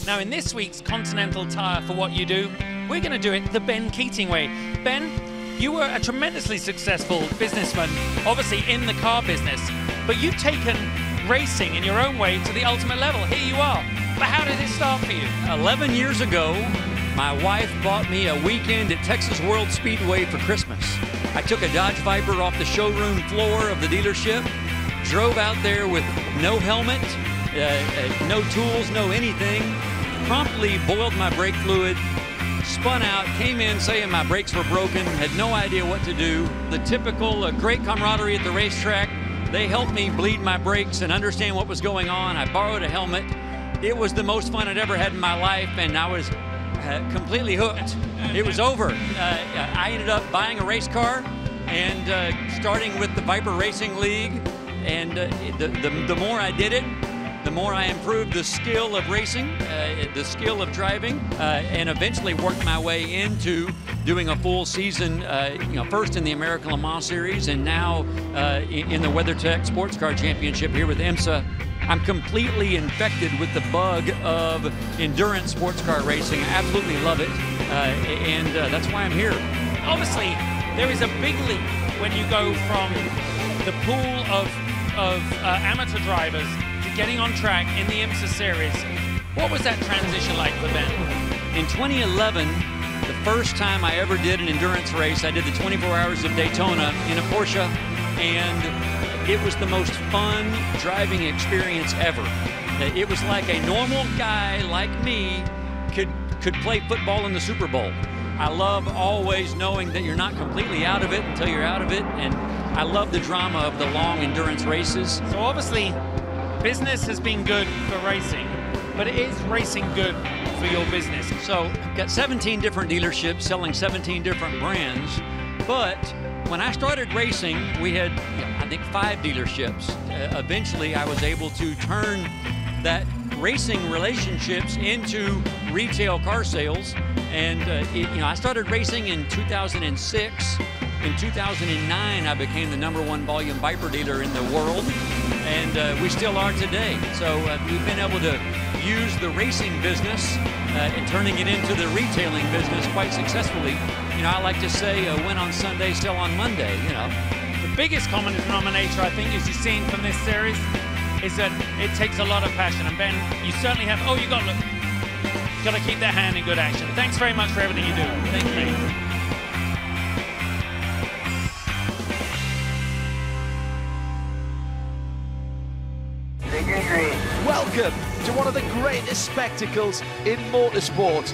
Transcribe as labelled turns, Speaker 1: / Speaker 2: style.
Speaker 1: Now in this week's Continental Tire for What You Do, we're going to do it the Ben Keating way. Ben, you were a tremendously successful businessman, obviously in the car business, but you've taken racing in your own way to the ultimate level. Here you are. But how did it start for you?
Speaker 2: 11 years ago, my wife bought me a weekend at Texas World Speedway for Christmas. I took a Dodge Viper off the showroom floor of the dealership, drove out there with no helmet, no tools, no anything, promptly boiled my brake fluid, spun out, came in saying my brakes were broken, had no idea what to do. The typical great camaraderie at the racetrack. They helped me bleed my brakes and understand what was going on. I borrowed a helmet. It was the most fun I'd ever had in my life, and I was completely hooked. It was over. I ended up buying a race car and starting with the Viper Racing League. And the more I did it, the more I improved the skill of racing, the skill of driving, and eventually worked my way into doing a full season, first in the American Le Mans Series and now in the WeatherTech Sports Car Championship here with IMSA. I'm completely infected with the bug of endurance sports car racing. I absolutely love it, and that's why I'm here.
Speaker 1: Obviously, there is a big leap when you go from the pool of amateur drivers to getting on track in the IMSA series. What was that transition like for Ben?
Speaker 2: In 2011, the first time I ever did an endurance race, I did the 24 Hours of Daytona in a Porsche, and it was the most fun driving experience ever. It was like a normal guy like me could play football in the Super Bowl. I love always knowing that you're not completely out of it until you're out of it, and I love the drama of the long endurance races.
Speaker 1: So obviously, business has been good for racing, but is racing good for your business?
Speaker 2: So I've got 17 different dealerships selling 17 different brands, but when I started racing, we had, I think, 5 dealerships. Eventually, I was able to turn that racing relationships into retail car sales, and I started racing in 2006. In 2009, I became the #1 volume Viper dealer in the world, and we still are today. So we've been able to use the racing business and turning it into the retailing business quite successfully. I like to say, win on Sunday, sell on Monday,
Speaker 1: The biggest common denominator, I think, as you've seen from this series, is that it takes a lot of passion. And Ben, you certainly have, you got to keep that hand in good action. Thanks very much for everything you do.
Speaker 2: Thank you.
Speaker 3: Welcome to one of the greatest spectacles in motorsport.